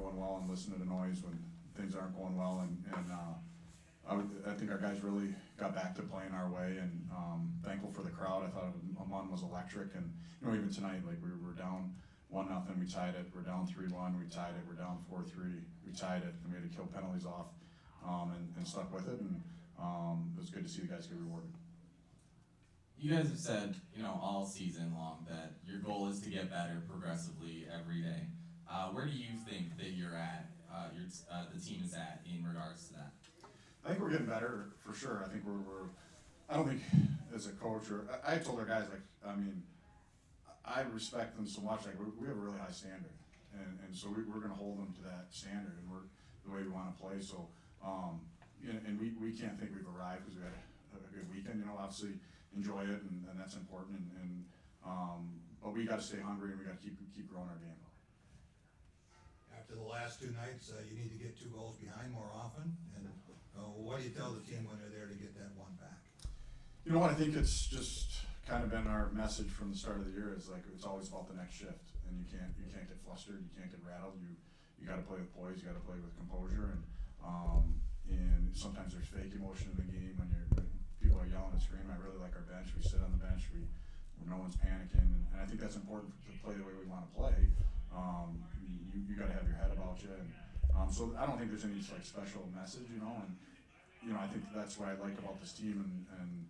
going well and listen to the noise when things aren't going well. I think our guys really got back to playing our way, and thankful for the crowd. I thought Amman was electric, and even tonight, like we were down 1-0, we tied it. We're down 3-1, we tied it. We're down 4-3, we tied it, and we had to kill penalties off and stuck with it. And it was good to see the guys get rewarded. You guys have said, all season long that your goal is to get better progressively every day. Where do you think that you're at, the team is at in regards to that? I think we're getting better for sure. I think I don't think as a coach I told our guys, I respect them so much. Like we have a really high standard, and so we're going to hold them to that standard, and we're the way we want to play. So, and we can't think we've arrived because we had a good weekend. Obviously enjoy it, and that's important. But we got to stay hungry, and we got to keep growing our game. After the last two nights, you need to get 2 goals behind more often. And what do you tell the team when they're there to get that one back? You know what? I think it's just kind of been our message from the start of the year. Is like it's always about the next shift, and you can't get flustered, you can't get rattled. You got to play with poise, you got to play with composure, and sometimes there's fake emotion in the game when people are yelling and screaming. I really like our bench. We sit on the bench. Where no one's panicking, and I think that's important to play the way we want to play. You got to have your head about you, and so I don't think there's any special message, and I think that's what I like about this team, and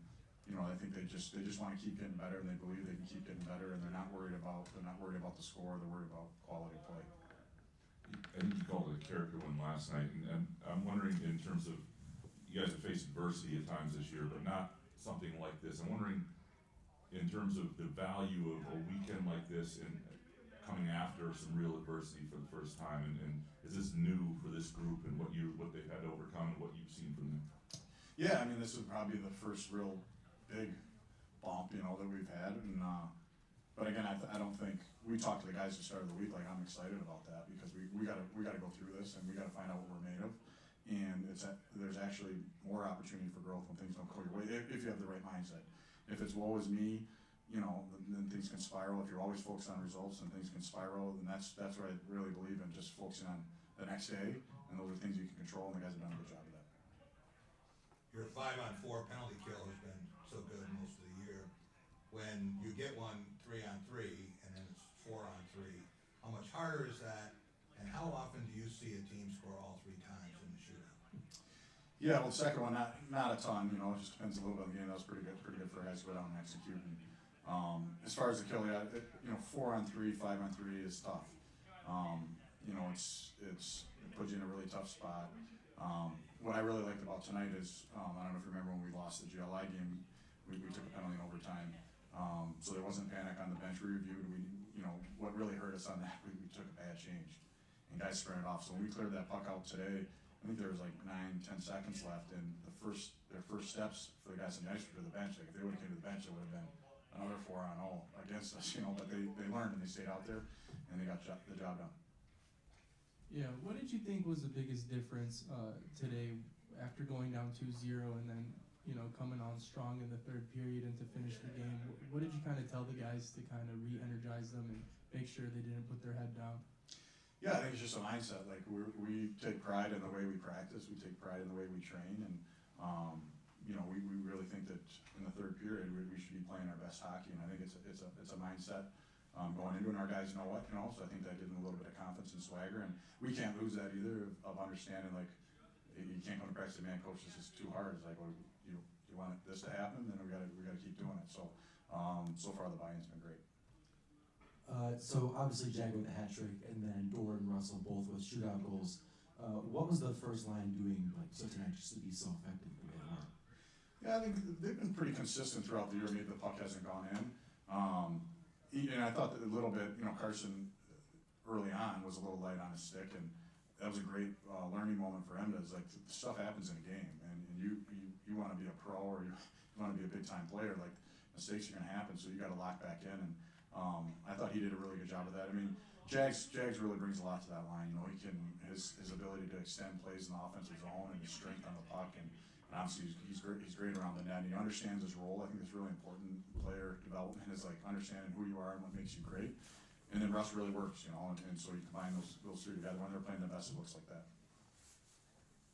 I think they just want to keep getting better, and they believe they can keep getting better, and they're not worried about the score. They're worried about quality of play. I think you called it a character win last night, and I'm wondering in terms of you guys have faced adversity at times this year, but not something like this. I'm wondering in terms of the value of a weekend like this and coming after some real adversity for the first time, and is this new for this group and what they've had to overcome and what you've seen from them? Yeah, this is probably the first real big bump, that we've had, and but again, I don't think we talked to the guys at the start of the week. Like I'm excited about that because we got to go through this and we got to find out what we're made of, and there's actually more opportunity for growth when things don't go your way if you have the right mindset. If it's woe is me, then things can spiral. If you're always focused on results, then things can spiral, and that's what I really believe in, just focusing on the next day, and those are things you can control, and the guys have done a good job of that. Your 5-on-4 penalty kill has been so good most of the year. When you get one 3-on-3 and then it's 4-on-3, how much harder is that, and how often do you see a team score all 3 times in the shootout? Yeah, well, the second one, not a ton. It just depends a little bit on the game. That was pretty good for guys to go down and execute. And, as far as the kill, 4-on-3, 5-on-3 is tough. It puts you in a really tough spot. What I really liked about tonight is, I don't know if you remember when we lost the GLI game, we took a penalty in overtime. So there wasn't panic on the bench. We reviewed. What really hurt us on that, we took a bad change, and guys sprinted off. So when we cleared that puck out today, I think there was 9-10 seconds left, and their first steps for the guys on the ice were to the bench. Like if they would have came to the bench, it would have been another 4-on-0 against us. But they learned and they stayed out there, and they got the job done. Yeah, what did you think was the biggest difference today after going down 2-0 and then coming on strong in the third period and to finish the game? What did you kind of tell the guys to kind of re-energize them and make sure they didn't put their head down? Yeah, I think it's just a mindset. Like we take pride in the way we practice. We take pride in the way we train, and we really think that in the third period we should be playing our best hockey. And I think it's a mindset going into it. And our guys know it, so I think that gives them a little bit of confidence and swagger. And we can't lose that either of understanding you can't come to practice and man, coach, this is too hard. It's like, well, you want this to happen, then we got to keep doing it. So so far the buy-in's been great. So obviously Jag with the hat trick, and then Dorr and Russell both with shootout goals. What was the first line doing so tonight just to be so effective the way they are? Yeah, I think they've been pretty consistent throughout the year. Maybe the puck hasn't gone in. And I thought that a little bit, Carson early on was a little light on his stick, and that was a great learning moment for him. It's like stuff happens in a game, and you want to be a pro or you want to be a big time player. Like mistakes are going to happen, so you got to lock back in. And I thought he did a really good job of that. Jags really brings a lot to that line. He can his ability to extend plays in the offensive zone and his strength on the puck, and obviously he's great around the net. And he understands his role. I think it's really important. Player development is understanding who you are and what makes you great. and then Russ really works, you know, and so you combine those three together when they're playing the best, it looks like that.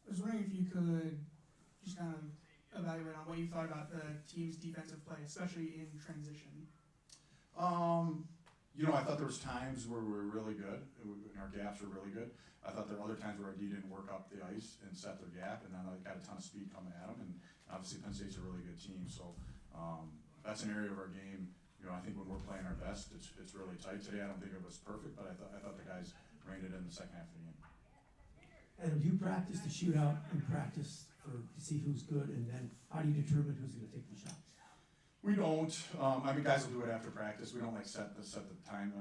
I was wondering if you could just kind of evaluate on what you thought about the team's defensive play, especially in transition. You know, I thought there was times where we were really good, and our gaps were really good. I thought there were other times where our D didn't work up the ice and set their gap, and then they got a ton of speed coming at them, and obviously Penn State's a really good team, so that's an area of our game. You know, I think when we're playing our best, it's really tight today. I don't think it was perfect, but I thought the guys reined it in the second half of the game. Adam, do you practice the shootout and practice to see who's good, and then how do you determine who's going to take the shots? We don't. I mean, guys will do it after practice. We don't like set the time,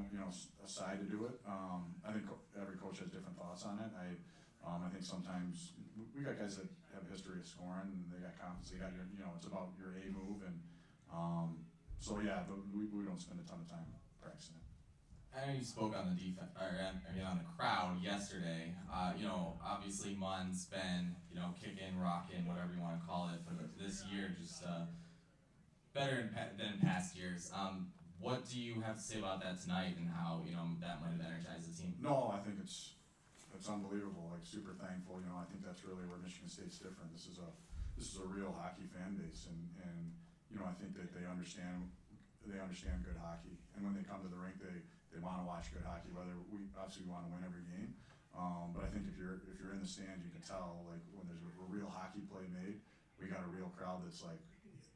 aside to do it. I think every coach has different thoughts on it. I think sometimes we got guys that have a history of scoring, and they got confidence. They got it's about your A move, and so yeah, but we don't spend a ton of time practicing it. I know you spoke on the defense, on the crowd yesterday. Obviously Mun's been, kicking, rocking, whatever you want to call it, for this year, just better than in past years. What do you have to say about that tonight, and how that might have energized the team? No, I think it's unbelievable. Like, super thankful. I think that's really where Michigan State's different. This is a real hockey fan base, and I think that they understand good hockey, and when they come to the rink, they want to watch good hockey. Whether we obviously want to win every game, but I think if you're in the stands, you can tell, like, when there's a real hockey play made, we got a real crowd that's like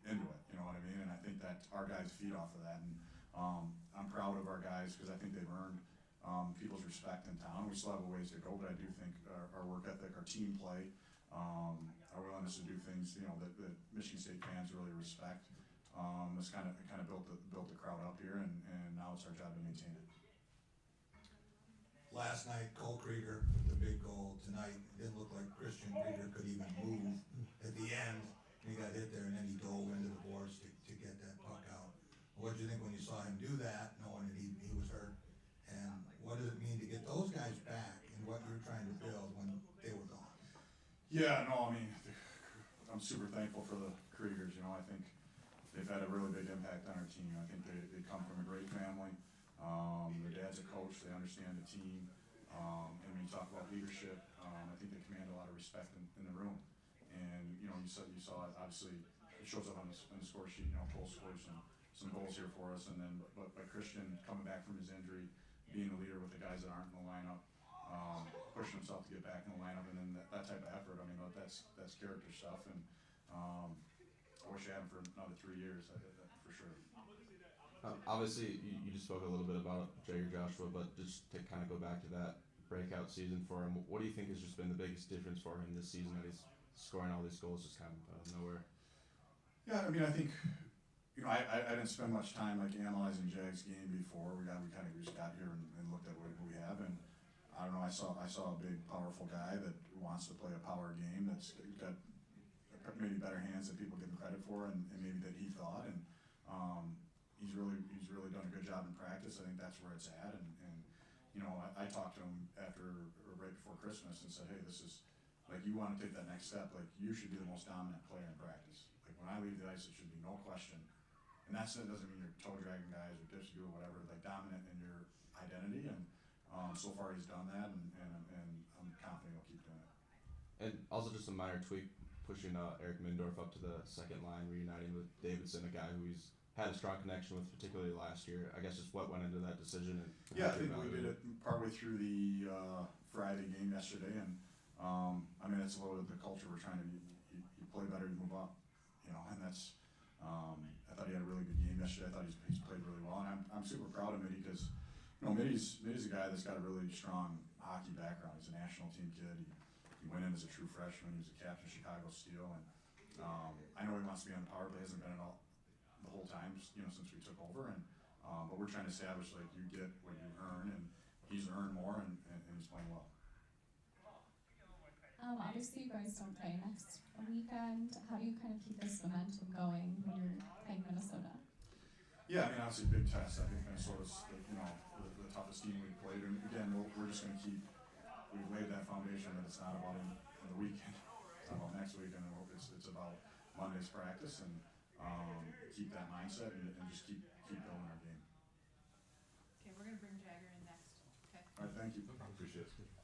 into it. You know what I mean? And I think that our guys feed off of that, and I'm proud of our guys because I think they've earned people's respect in town. We still have a ways to go, but I do think our work ethic, our team play, our willingness to do things, that Michigan State fans really respect, has kind of built the crowd up here, and now it's our job to maintain it. Last night, Cole Krieger with the big goal. Tonight, it didn't look like Christian Krieger could even move at the end. He got hit there, and then he dove into the boards to get that puck out. What did you think when you saw him do that, knowing that he was hurt? And what does it mean to get those guys back and what you're trying to build when they were gone? Yeah, no, I mean, I'm super thankful for the Kriegers. I think they've had a really big impact on our team. I think they come from a great family. Their dad's a coach. They understand the team. And when you talk about leadership, I think they command a lot of respect in the room. And you saw it. Obviously, it shows up on the score sheet. Cole scores some goals here for us, and then but Christian coming back from his injury, being a leader with the guys that aren't in the lineup, pushing himself to get back in the lineup, and then that type of effort. I mean, that's character stuff, and I wish I had him for another 3 years, for sure. Obviously, you just spoke a little bit about Jager Joshua, but just to kind of go back to that breakout season for him, what do you think has just been the biggest difference for him this season, that he's scoring all these goals just kind of out of nowhere? Yeah, I mean, I think, I didn't spend much time like analyzing Jag's game before. We kind of just got here and looked at what we have, and I don't know. I saw a big, powerful guy that wants to play a power game, that's got maybe better hands than people give him credit for, and maybe that he thought. And he's really done a good job in practice. I think that's where it's at. And I talked to him right before Christmas and said, hey, this is, like, you want to take that next step. Like, you should be the most dominant player in practice. Like, when I leave the ice, it should be no question. And that doesn't mean you're toe dragging guys or dips you or whatever. Like, dominant in your identity. And so far he's done that, and I'm confident he'll keep doing it. And also just a minor tweak, pushing Eric Mindorf up to the second line, reuniting with Davidson, a guy who he's had a strong connection with, particularly last year. I guess just what went into that decision. Yeah, I think we did it partway through the Friday game yesterday, and I mean, that's a little bit of the culture we're trying to. You play better, you move up, and that's. I thought he had a really good game yesterday. I thought he's played really well, and I'm super proud of Mitty because, Mitty's a guy that's got a really strong hockey background. He's a national team kid. He went in as a true freshman. He was a captain of Chicago Steel, and I know he wants to be on the power play. Hasn't been at all the whole time, since we took over, and but we're trying to establish, like, you get what you earn, and he's earned more, and he's playing well. Obviously you guys don't play next weekend. How do you kind of keep this momentum going when you're playing Minnesota? Yeah, I mean, obviously a big test. I think Minnesota's the toughest team we've played, and again, we're just going to we've laid that foundation that it's not about in the weekend, it's not about next weekend, it's about Monday's practice, and keep that mindset and just keep building our game. we're gonna bring Jagger in next, okay? All right, thank you. Appreciate it.